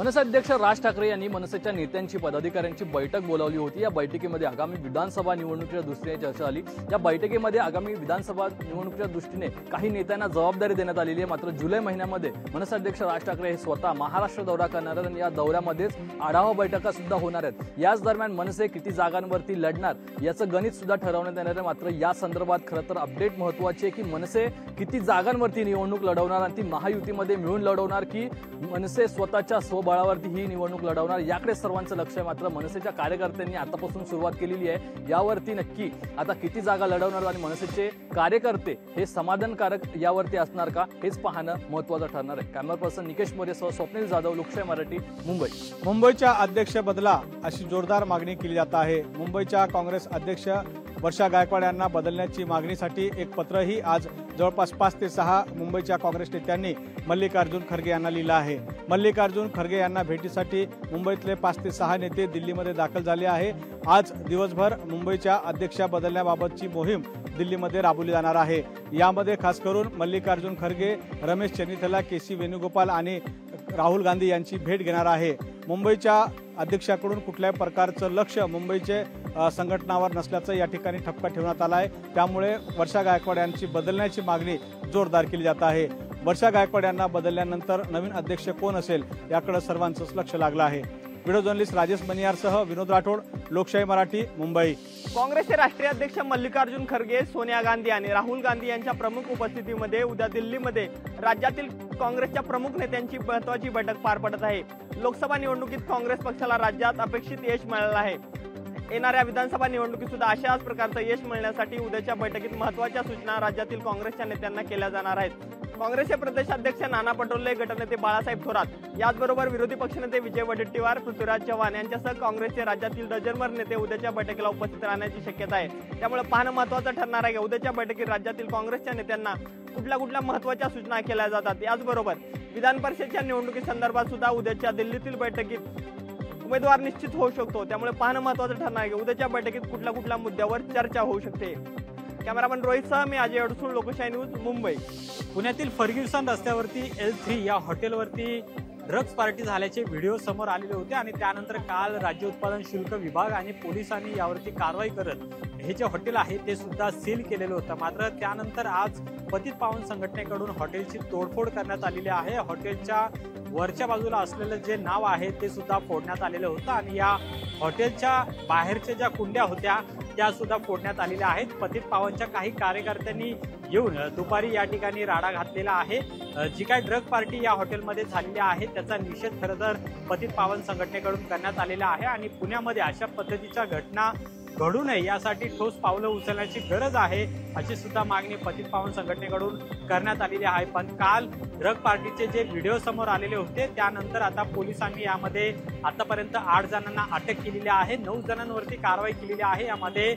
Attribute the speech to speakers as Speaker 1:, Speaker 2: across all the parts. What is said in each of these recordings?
Speaker 1: मनसे अध्यक्ष राज ठाकरे यांनी मनसेच्या नेत्यांची पदाधिकाऱ्यांची बैठक बोलावली होती। या बैठकीमध्ये आगामी विधानसभा निवडणुकीच्या दृष्टीने चर्चा झाली। या बैठकीमध्ये आगामी विधानसभा निवडणुकीच्या दृष्टीने काही नेत्यांना जबाबदारी देण्यात आलेली आहे। मात्र जुलै महिन्यामध्ये मनसे अध्यक्ष राज ठाकरे हे स्वतः महाराष्ट्र दौरा करणार आहेत आणि या दौऱ्यामध्येच आढावा बैठका सुद्धा होणार आहेत। याच दरम्यान मनसे किती जागांवरती लढणार याचं गणित सुद्धा ठरवण्यात येणार आहे। मात्र या संदर्भात खरं तर अपडेट महत्त्वाची आहे की मनसे किती जागांवरती निवडणूक लढवणार आणि ती महायुतीमध्ये मिळून लढवणार की मनसे स्वतःच्या स्वबळावरती ही निवडणूक लढवणार याकडे सर्वांचं लक्ष आहे। मात्र मनसेच्या कार्यकर्त्यांनी आतापासून सुरुवात केलेली आहे। यावरती नक्की आता किती जागा लढवणार आणि मनसेचे कार्यकर्ते हे समाधानकारक यावरती असणार का हेच पाहणं महत्त्वाचं ठरणार आहे। कॅमेरा पर्सन निकेश मोरेसह स्वप्नील जाधव, लोकशाही मराठी, मुंबई।
Speaker 2: मुंबईच्या अध्यक्ष बदला अशी जोरदार मागणी केली जात आहे। मुंबईच्या काँग्रेस अध्यक्ष वर्षा गायकवाड यांना बदलण्याची मागणीसाठी एक पत्रही आज जवळपास 5 ते 6 मुंबईच्या काँग्रेस नेत्यांनी मल्लिकार्जुन खरगे यांना लिहिलं आहे। मल्लिकार्जुन खरगे यांना भेटीसाठी मुंबईतले 5 ते 6 नेते दिल्लीमध्ये दाखल झाले आहे। आज दिवसभर मुंबईच्या अध्यक्षा बदलण्याबाबतची मोहीम दिल्लीमध्ये राबवली जाणार आहे। यामध्ये खास करून मल्लिकार्जुन खरगे, रमेश चन्नीथला, केसी वेणुगोपाल आणि राहुल गांधी यांची भेट घेणार आहे। मुंबईच्या अध्यक्षाकडून कुठल्याही प्रकारचं लक्ष मुंबईचे संघटनावर नसल्याचं या ठिकाणी ठपका ठेवण्यात आला आहे। त्यामुळे वर्षा गायकवाड यांची बदलण्याची मागणी जोरदार केली जात आहे। वर्षा गायकवाड यांना बदलल्यानंतर नवीन अध्यक्ष कोण असेल याकडे सर्वांचंच लक्ष लागलं आहे। व्हिडिओ जर्नलिस्ट राजेश बनियारसह विनोद राठोड, लोकशाही मराठी, मुंबई।
Speaker 3: काँग्रेसचे राष्ट्रीय अध्यक्ष मल्लिकार्जुन खरगे, सोनिया गांधी आणि राहुल गांधी यांच्या प्रमुख उपस्थितीमध्ये उद्या दिल्लीमध्ये राज्यातील काँग्रेसच्या प्रमुख नेत्यांची महत्त्वाची बैठक पार पडत आहे। लोकसभा निवडणुकीत काँग्रेस पक्षाला राज्यात अपेक्षित यश मिळालं आहे। येणाऱ्या विधानसभा निवडणुकीत सुद्धा अशाच प्रकारचं यश मिळण्यासाठी उद्याच्या बैठकीत महत्त्वाच्या सूचना राज्यातील काँग्रेसच्या नेत्यांना केल्या जाणार आहेत। काँग्रेसचे प्रदेशाध्यक्ष नाना पटोले, गटनेते बाळासाहेब थोरात, याचबरोबर विरोधी पक्षनेते विजय वडेट्टीवार, पृथ्वीराज चव्हाण यांच्यासह काँग्रेसचे राज्यातील डझनभर नेते उद्याच्या बैठकीला उपस्थित राहण्याची शक्यता आहे। त्यामुळे पाहणं महत्त्वाचं ठरणार आहे की उद्याच्या बैठकीत राज्यातील काँग्रेसच्या नेत्यांना कुठल्या महत्त्वाच्या सूचना केल्या जातात। याचबरोबर विधान परिषदेच्या निवडणुकीसंदर्भात सुद्धा उद्याच्या दिल्लीतील बैठकीत उमेदवार निश्चित होऊ शकतो। त्यामुळे पाहणं महत्त्वाचं ठरणार आहे की उद्याच्या बैठकीत कुठल्या मुद्द्यावर चर्चा होऊ शकते। कॅमेरामन रोहितसह मी अजय अडसूळ, लोकशाही न्यूज, मुंबई।
Speaker 4: पुण्यातील फर्ग्युसन रस्त्यावरती L3 या हॉटेलवरती ड्रग्ज पार्टी झाल्याचे व्हिडिओ समोर आलेले होते आणि त्यानंतर काल राज्य उत्पादन शुल्क विभाग आणि पोलिसांनी यावरती कारवाई करत हे जे हॉटेल आहे ते सुद्धा सील केलेलं होतं। मात्र त्यानंतर आज पतित पावन संघटनेकडून हॉटेलची तोडफोड करण्यात आलेली आहे। हॉटेलच्या वरच्या बाजूला असलेलं जे नाव आहे ते सुद्धा फोडण्यात आलेलं होतं आणि या हॉटेलच्या बाहेरच्या ज्या कुंड्या होत्या त्या सुद्धा फोडण्यात आलेल्या आहेत। पतित पावनच्या काही कार्यकर्त्यांनी येऊन दुपारी या ठिकाणी राडा घातलेला आहे। जी काही ड्रग पार्टी या हॉटेलमध्ये झालेली आहे त्याचा निषेध खरं तर पतित पावन संघटनेकडून करण्यात आलेला आहे आणि पुण्यामध्ये अशा पद्धतीच्या घटना घडू नये यासाठी ठोस पावलं उचलण्याची गरज आहे अशी सुद्धा मागणी पतित पावन संघटनेकडून करण्यात आलेली आहे। पण काल ड्रग पार्टीचे जे व्हिडिओ समोर आलेले होते त्यानंतर आता पोलिसांनी यामध्ये आतापर्यंत 8 जणांना अटक केलेली आहे, 9 जणांवरती कारवाई केलेली आहे। यामध्ये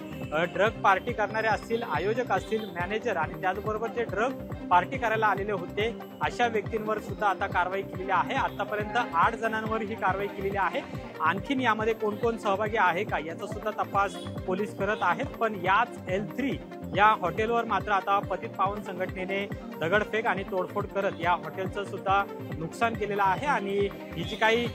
Speaker 4: ड्रग पार्टी करणारे असतील, आयोजक असतील, मॅनेजर आणि त्याचबरोबर जे ड्रग पार्टी करायला आलेले होते अशा व्यक्तींवर सुद्धा आता कारवाई केलेली आहे। आतापर्यंत 8 जणांवर ही कारवाई केलेली आहे। आणखीन यामध्ये कोण कोण सहभागी आहे का याचा सुद्धा तपास पोलीस करत आहेत। पण याच L3 या हॉटेलवर मात्र आता पतित पावन संघटनेने दगडफेक आणि तोडफोड करत या हॉटेलचं सुद्धा नुकसान केलेलं आहे आणि ही जी काही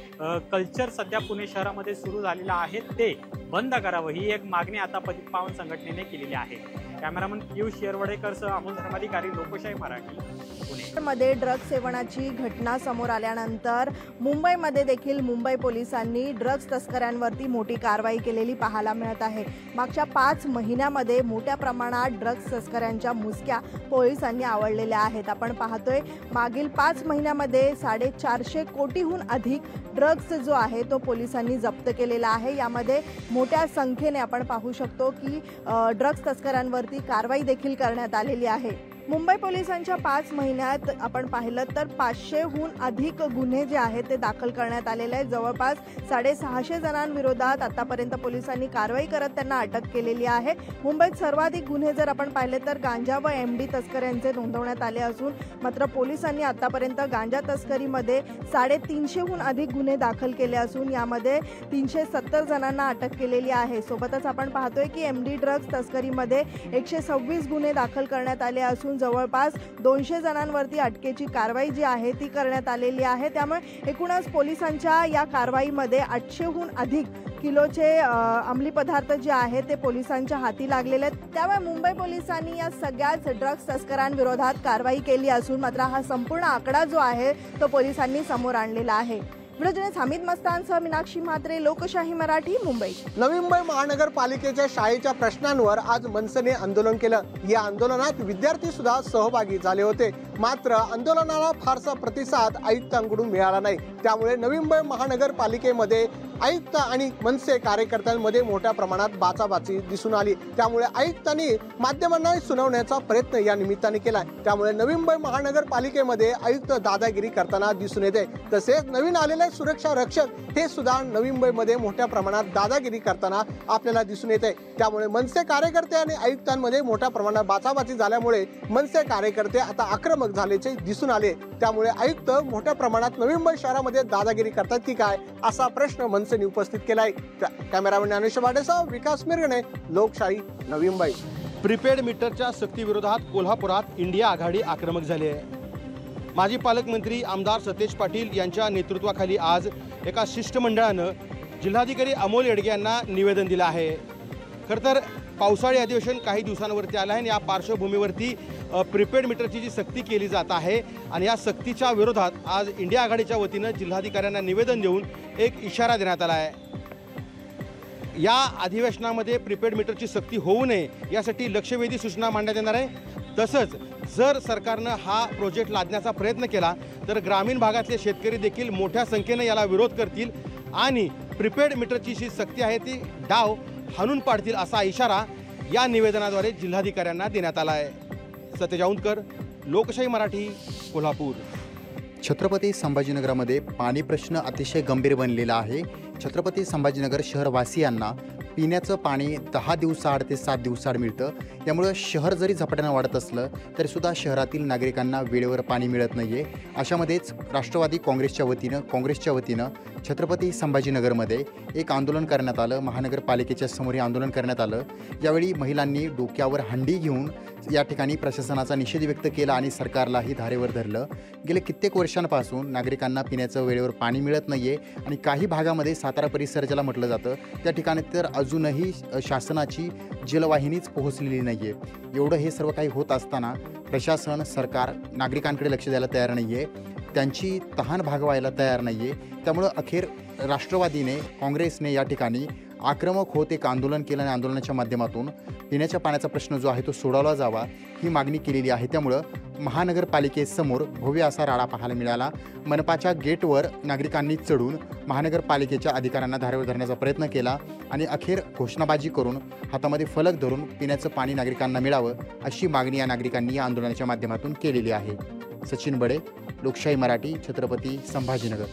Speaker 4: कल्चर सध्या पुणे शहरामध्ये सुरू झालेलं आहे ते बंद करावं ही एक मागणी आता पतित पावन संघटनेने केलेली आहे। कॅमेरामन पियुष येरवडेकरसह अमोल धर्माधिकारी, लोकशाही मराठी, पुणे।
Speaker 5: मध्ये ड्रग्ज सेवनाची घटना समोर आल्यानंतर मुंबईमध्ये देखील मुंबई पोलिसांनी ड्रग्ज तस्करांवरती मोठी कारवाई केलेली पाहायला मिळत आहे। मागच्या 5 महिन्यामध्ये मोठ्या प्रमाणात ड्रग्ज तस्करांच्या मुसक्या पोलिसांनी आवळलेल्या आहेत। आपण पाहतोय मागील 5 महिन्यामध्ये 450 कोटीहून अधिक ड्रग्ज जो आहे तो पोलिसांनी जप्त केलेला आहे। यामध्ये मोठ्या संख्येने आपण पाहू शकतो की ड्रग्ज तस्करांवरती कारवाई देखील करण्यात आलेली आहे। मुंबई पोलिसांच्या 5 महिन्यात आपण पाहिलं तर 500हून अधिक गुन्हे जे आहेत ते दाखल करण्यात आलेले आहेत। जवळपास 650 जणांविरोधात आतापर्यंत पोलिसांनी कारवाई करत त्यांना अटक केलेली आहे। मुंबईत सर्वाधिक गुन्हे जर आपण पाहिले तर गांजा व MD तस्कऱ्यांचे नोंदवण्यात आले असून मात्र पोलिसांनी आतापर्यंत गांजा तस्करीमध्ये 350हून अधिक गुन्हे दाखल केले असून यामध्ये 370 जणांना अटक केलेली आहे। सोबतच आपण पाहतोय की MD ड्रग्ज तस्करीमध्ये 126 गुन्हे दाखल करण्यात आले असून एकूण जवळपास 200 जणांवरती अटकेची कारवाई जी आहे ती करण्यात आलेली आहे। त्यामुळे एकूणच पोलिसांच्या या कारवाईमध्ये 800हून अधिक किलोचे अंमली पदार्थ जे आहेत ते पोलिसांच्या हाती लागलेले आहेत। त्यामुळे मुंबई पोलिसांनी या सगळ्याच ड्रग्ज तस्करांविरोधात कारवाई केली असून मात्र हा संपूर्ण आकडा जो आहे तो पोलिसांनी समोर आणलेला आहे। व्हिडिओ हमीद मस्तानसह मीनाक्षी म्हात्रे, लोकशाही मराठी, मुंबई।
Speaker 6: नवी मुंबई महानगरपालिकेच्या शाळेच्या प्रश्नांवर आज मनसेने आंदोलन केलं। या आंदोलनात विद्यार्थी सुद्धा सहभागी झाले होते, मात्र आंदोलनाला फारसा प्रतिसाद आयुक्तांकडून मिळाला नाही। त्यामुळे नवी मुंबई महानगरपालिकेमध्ये आयुक्त आणि मनसे कार्यकर्त्यांमध्ये मोठ्या प्रमाणात बाचाबाची दिसून आली। त्यामुळे आयुक्तांनी माध्यमांना सुनावण्याचा प्रयत्न या निमित्ताने केला। त्यामुळे नवी मुंबई महानगरपालिकेमध्ये आयुक्त दादागिरी करताना दिसून येते। तसेच नवीन आलेले सुरक्षा रक्षक हे सुद्धा नवी मुंबईमध्ये मोठ्या प्रमाणात दादागिरी करताना आपल्याला दिसून येते। त्यामुळे मनसे कार्यकर्ते आणि आयुक्तांमध्ये मोठ्या प्रमाणात बाचाबाची झाल्यामुळे मनसे कार्यकर्ते आता आक्रमक झाल्याचे दिसून आले। त्यामुळे आयुक्त मोठ्या प्रमाणात नवी मुंबई शहरामध्ये दादागिरी करतात की काय असा प्रश्न मनसेने उपस्थित केलाय। कॅमेरामॅन ज्ञानेश्वर वाडेसह विकास मिरगणे, लोकशाही, नवी मुंबई।
Speaker 7: प्रीपेड मीटरच्या सक्तीविरोधात कोल्हापुरात इंडिया आघाडी आक्रमक झाली आहे। माजी पालकमंत्री आमदार सतेज पाटील यांच्या नेतृत्वाखाली आज एका शिष्टमंडळानं जिल्हाधिकारी अमोल येडगे यांना निवेदन दिलं आहे। खरं तर पावसाळी अधिवेशन काही दिवसांवरती आलं आहे आणि या पार्श्वभूमीवरती प्रीपेड मीटरची जी सक्ती केली जात आहे आणि या सक्तीच्या विरोधात आज इंडिया आघाडीच्या वतीनं जिल्हाधिकाऱ्यांना निवेदन देऊन एक इशारा देण्यात आला आहे। या अधिवेशनामध्ये प्रीपेड मीटरची सक्ती होऊ नये यासाठी लक्षवेधी सूचना मांडण्यात येणार आहे। तसंच जर सरकारनं हा प्रोजेक्ट लादण्याचा प्रयत्न केला तर ग्रामीण भागातले शेतकरी देखील मोठ्या संख्येने याला विरोध करतील आणि प्रीपेड मीटरची जी सक्ती आहे ती डाव हाणून पाडतील असा इशारा या निवेदनाद्वारे जिल्हाधिकाऱ्यांना देण्यात आला आहे। सतेज औंधकर, लोकशाही मराठी, कोल्हापूर।
Speaker 8: छत्रपती संभाजीनगरामध्ये पाणी प्रश्न अतिशय गंभीर बनलेला आहे। छत्रपती संभाजीनगर शहरवासियांना पिण्याचं पाणी 10 दिवसाआड ते 7 दिवसाआड मिळतं। त्यामुळं शहर जरी झपाट्यानं वाढत असलं तरीसुद्धा शहरातील नागरिकांना वेळेवर पाणी मिळत नाही आहे। अशामध्येच राष्ट्रवादी काँग्रेसच्या वतीनं छत्रपती संभाजीनगरमध्ये एक आंदोलन करण्यात आलं। महानगरपालिकेच्या समोर हे आंदोलन करण्यात आलं। यावेळी महिलांनी डोक्यावर हंडी घेऊन या ठिकाणी प्रशासनाचा निषेध व्यक्त केला आणि सरकारलाही धारेवर धरलं। गेले कित्येक वर्षांपासून नागरिकांना पिण्याचं वेळेवर पाणी मिळत नाही आहे आणि काही भागामध्ये सातारा परिसर ज्याला म्हटलं जातं त्या ठिकाणी तर अजूनही शासनाची जलवाहिनीच पोहोचलेली नाही आहे। एवढं हे सर्व काही होत असताना प्रशासन, सरकार नागरिकांकडे लक्ष द्यायला तयार नाही आहे, त्यांची तहान भागवायला तयार नाही आहे। त्यामुळं अखेर राष्ट्रवादीने, काँग्रेसने या ठिकाणी आक्रमक होत एक आंदोलन केलं आणि आंदोलनाच्या माध्यमातून पिण्याच्या पाण्याचा प्रश्न जो आहे तो सोडवला जावा ही मागणी केलेली आहे। त्यामुळं महानगरपालिकेसमोर भव्य असा राडा पाहायला मिळाला। मनपाच्या गेटवर नागरिकांनी चढून महानगरपालिकेच्या अधिकाऱ्यांना धारेवर धरण्याचा प्रयत्न केला आणि अखेर घोषणाबाजी करून हातामध्ये फलक धरून पिण्याचं पाणी नागरिकांना मिळावं अशी मागणी या नागरिकांनी या आंदोलनाच्या माध्यमातून केलेली आहे। सचिन बडे, लोकशाही मराठी, छत्रपती संभाजीनगर।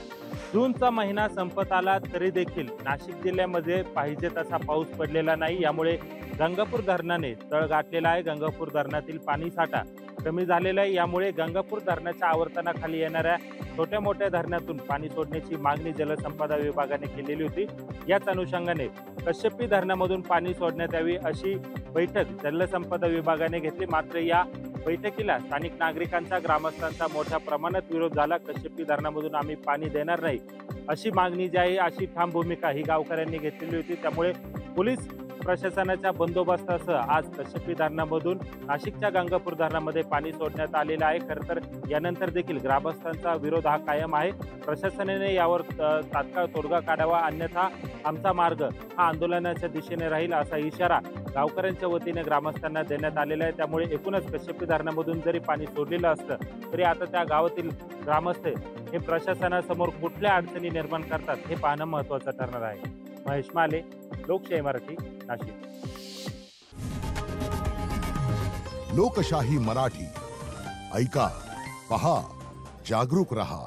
Speaker 4: जूनचा महिना संपत आला तरी देखील नाशिक जिल्ह्यामध्ये पाहिजे तसा पाऊस पडलेला नाही। यामुळे गंगापूर धरणाने तळ गाठलेला आहे। गंगापूर धरणातील पाणी साठा कमी झालेला आहे। यामुळे गंगापूर धरणाच्या आवर्तनाखाली येणाऱ्या छोट्या मोठ्या धरणातून पाणी सोडण्याची मागणी जलसंपदा विभागाने केलेली होती। याच अनुषंगाने कश्यपी धरणामधून पाणी सोडण्यात यावी अशी बैठक जलसंपदा विभागाने घेतली। मात्र या बैठकीला स्थानिक नागरिकांचा, ग्रामस्थांचा मोठ्या प्रमाणात विरोध झाला। कश्यपी धरणामधून आम्ही पाणी देणार नाही अशी मागणी जी आहे, अशी ठाम भूमिका ही गावकऱ्यांनी घेतलेली होती। त्यामुळे पोलीस प्रशासनाच्या बंदोबस्तासह आज कश्यपी धरणामधून नाशिकच्या गंगापूर धरणामध्ये पाणी सोडण्यात आलेलं आहे। खरं तर यानंतर देखील ग्रामस्थांचा विरोध हा कायम आहे। प्रशासनाने यावर तात्काळ तोडगा काढावा, अन्यथा आमचा मार्ग हा आंदोलनाच्या दिशेने राहील असा इशारा गावकऱ्यांच्या वतीने ग्रामस्थांना देण्यात आलेला आहे। त्यामुळे एकूणच कश्यपी धरणामधून जरी पाणी सोडलेलं असलं तरी आता त्या गावातील ग्रामस्थ हे प्रशासनासमोर कुठल्या अडचणी निर्माण करतात हे पाहणं महत्त्वाचं ठरणार आहे। महेश माले, लोकशाही मराठी, नाशिक।
Speaker 9: लोकशाही मराठी, ऐका, पहा, जागरूक रहा।